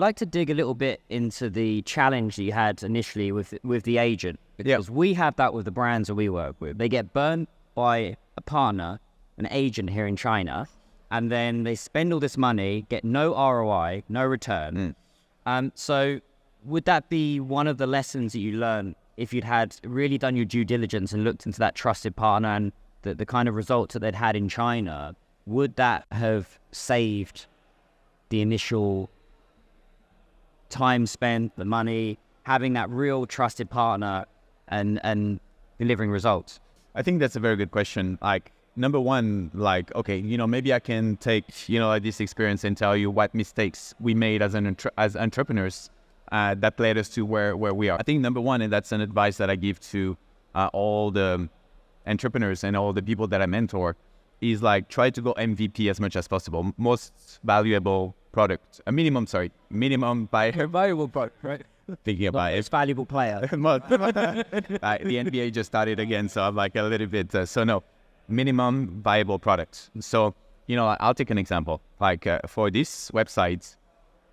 I'd like to dig a little bit into the challenge that you had initially with the agent, because we have that with the brands that we work with. They get burnt by a partner, an agent here in China, and then they spend all this money, get no ROI, no return. So would that be one of the lessons that you learned if you'd had really done your due diligence and looked into that trusted partner and the kind of results that they'd had in China? Would that have saved the initial time spent, the money, having that real trusted partner and delivering results? I think that's a very good question. Like, number one, like, okay, maybe I can take, like this experience and tell you what mistakes we made as entrepreneurs that led us to where we are. I think number one, and that's an advice that I give to all the entrepreneurs and all the people that I mentor, is like, try to go MVP as much as possible. Most valuable product, minimum buy. Valuable product, right? Thinking about Most valuable player. The NBA just started again, so I'm like a little bit, so no, minimum viable product. So, I'll take an example. Like for this website,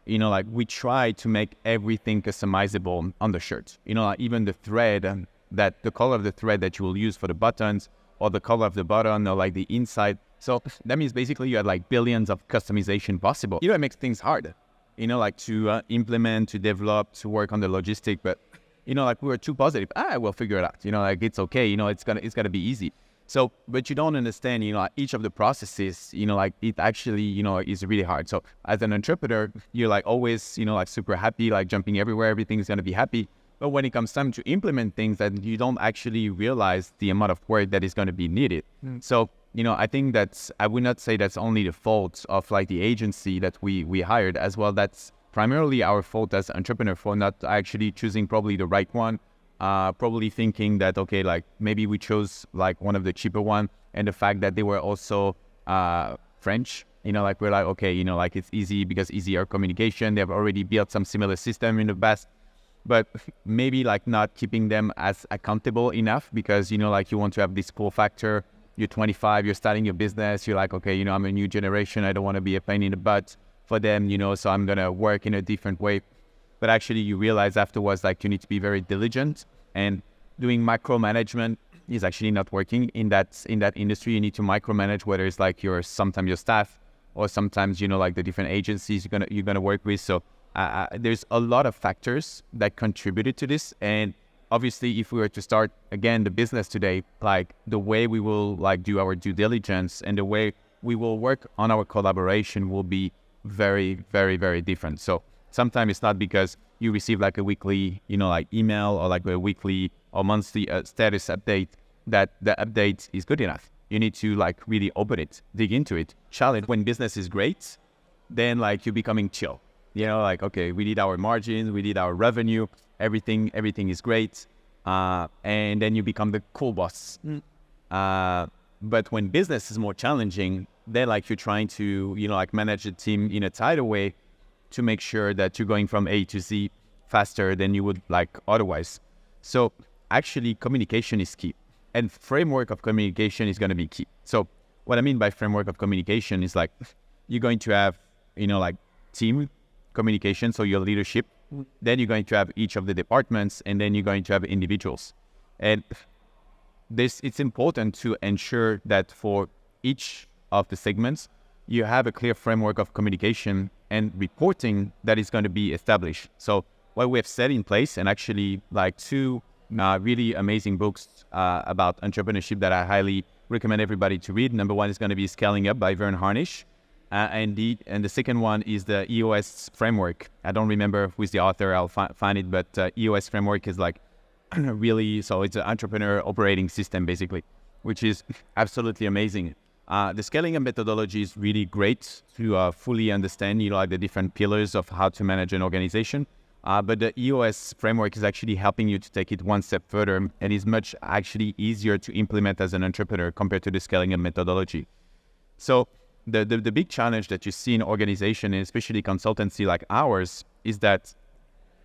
like we try to make everything customizable on the shirt. Like even the thread, that the color of the thread that you will use for the buttons, or the color of the button, or like the inside. So that means basically you had like billions of customization possible. It makes things hard, like to implement, to develop, to work on the logistic. But, like we were too positive. We'll figure it out. Like it's okay. It's gonna be easy. So, but you don't understand, each of the processes, like it actually, is really hard. So as an entrepreneur, you're like always, like super happy, like jumping everywhere. Everything's gonna be happy. But when it comes time to implement things, that you don't actually realize the amount of work that is going to be needed. So, I think I would not say that's only the fault of like the agency that we hired as well. That's primarily our fault as entrepreneur for not actually choosing probably the right one. Probably thinking that, okay, like maybe we chose like one of the cheaper one, and the fact that they were also French, like we're like, okay, like it's easy because easier communication. They have already built some similar system in the past. But maybe like not keeping them as accountable enough, because, like you want to have this cool factor. You're 25, you're starting your business. You're like, okay, I'm a new generation. I don't want to be a pain in the butt for them, so I'm going to work in a different way. But actually you realize afterwards, like you need to be very diligent, and doing micromanagement is actually not working in that industry. You need to micromanage, whether it's like sometimes your staff, or sometimes, like the different agencies you're going to work with. So there's a lot of factors that contributed to this. And obviously, if we were to start again the business today, like the way we will like do our due diligence and the way we will work on our collaboration will be very, very, very different. So sometimes it's not because you receive like a weekly, like email or like a weekly or monthly status update that the update is good enough. You need to like really open it, dig into it, challenge. When business is great, then like you're becoming chill. Like, okay, we need our margins, we need our revenue, everything is great. And then you become the cool boss. But when business is more challenging, then like you're trying to, like manage the team in a tighter way to make sure that you're going from A to Z faster than you would like otherwise. So actually communication is key, and framework of communication is going to be key. So what I mean by framework of communication is like, you're going to have, like team communication, so your leadership, then you're going to have each of the departments, and then you're going to have individuals. And it's important to ensure that for each of the segments, you have a clear framework of communication and reporting that is going to be established. So what we have set in place, and actually like two really amazing books about entrepreneurship that I highly recommend everybody to read. Number one is going to be Scaling Up by Vern Harnish. And the second one is the EOS framework. I don't remember who is the author. I'll find it, but EOS framework is like really, so it's an entrepreneur operating system basically, which is absolutely amazing. The scaling up methodology is really great to fully understand, like the different pillars of how to manage an organization. But the EOS framework is actually helping you to take it one step further, and is much actually easier to implement as an entrepreneur compared to the scaling up methodology. So the big challenge that you see in organization, and especially consultancy like ours, is that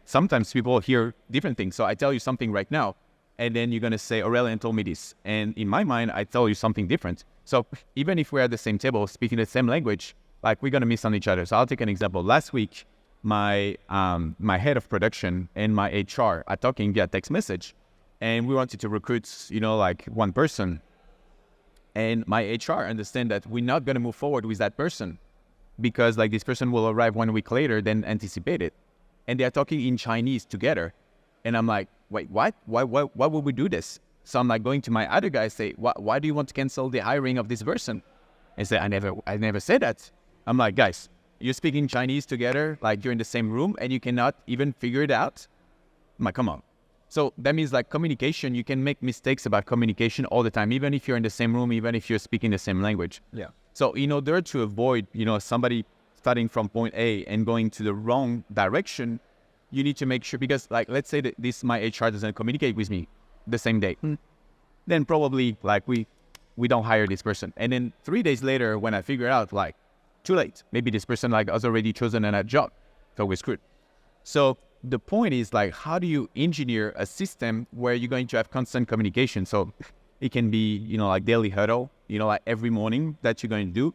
sometimes people hear different things. So I tell you something right now, and then you're going to say, Aurelien told me this. And in my mind, I tell you something different. So even if we're at the same table, speaking the same language, like we're going to miss on each other. So I'll take an example. Last week, my head of production and my HR are talking via text message, and we wanted to recruit, like one person. And my HR understand that we're not going to move forward with that person because like this person will arrive 1 week later than anticipated. And they're talking in Chinese together. And I'm like, wait, what? Why would we do this? So I'm like going to my other guys, say, why do you want to cancel the hiring of this person? And say, I never said that. I'm like, guys, you're speaking Chinese together, like you're in the same room and you cannot even figure it out. I'm like, come on. So that means like communication, you can make mistakes about communication all the time, even if you're in the same room, even if you're speaking the same language. Yeah. So in order to avoid, somebody starting from point A and going to the wrong direction, you need to make sure, because like, let's say that my HR doesn't communicate with me the same day, then probably like we don't hire this person. And then 3 days later, when I figure out like too late, maybe this person like has already chosen another job, so we're screwed. So the point is like, how do you engineer a system where you're going to have constant communication? So it can be, like daily huddle, like every morning that you're going to do.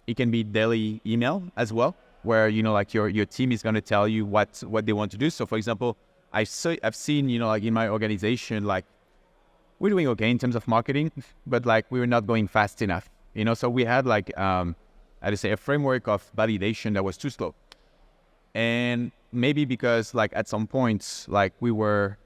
It can be daily email as well, where, like your team is going to tell you what they want to do. So for example, I've seen, like in my organization, like we're doing okay in terms of marketing, but like we were not going fast enough, so we had like, I'd say a framework of validation that was too slow. And maybe because like at some points, like we were,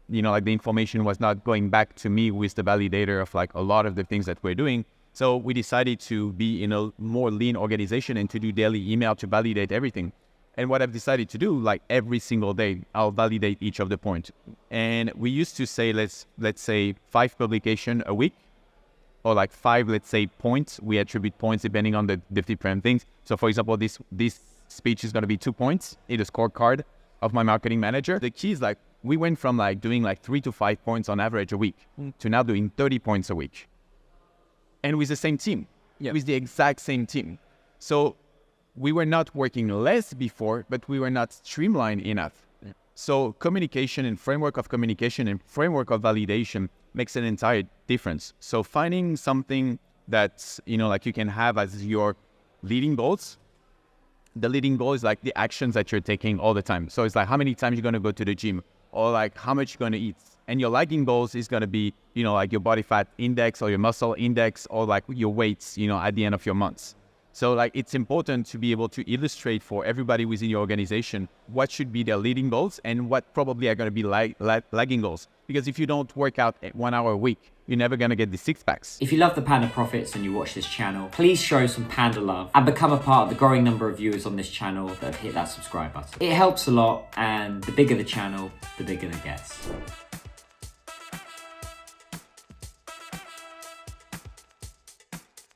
like the information was not going back to me with the validator of like a lot of the things that we're doing. So we decided to be in a more lean organization and to do daily email to validate everything. And what I've decided to do, like every single day, I'll validate each of the points. And we used to say, let's say 5 publication a week, or like 5, let's say points. We attribute points depending on the different things. So for example, this speech is going to be 2 points in the scorecard of my marketing manager. The key is like, we went from like doing like 3 to 5 points on average a week to now doing 30 points a week. And with the same team, with the exact same team. So we were not working less before, but we were not streamlined enough. Yeah. So communication and framework of communication and framework of validation makes an entire difference. So finding something that, like you can have as your leading goals. The leading goal is like the actions that you're taking all the time. So it's like how many times you're going to go to the gym, or like how much you're going to eat. And your lagging goals is going to be, like your body fat index or your muscle index, or like your weights, at the end of your months. So like it's important to be able to illustrate for everybody within your organization what should be their leading goals and what probably are going to be lagging goals. Because if you don't work out 1 hour a week, you're never going to get the 6 packs. If you love the Panda Profits and you watch this channel, please show some Panda love and become a part of the growing number of viewers on this channel that have hit that subscribe button. It helps a lot, and the bigger the channel, the bigger it gets.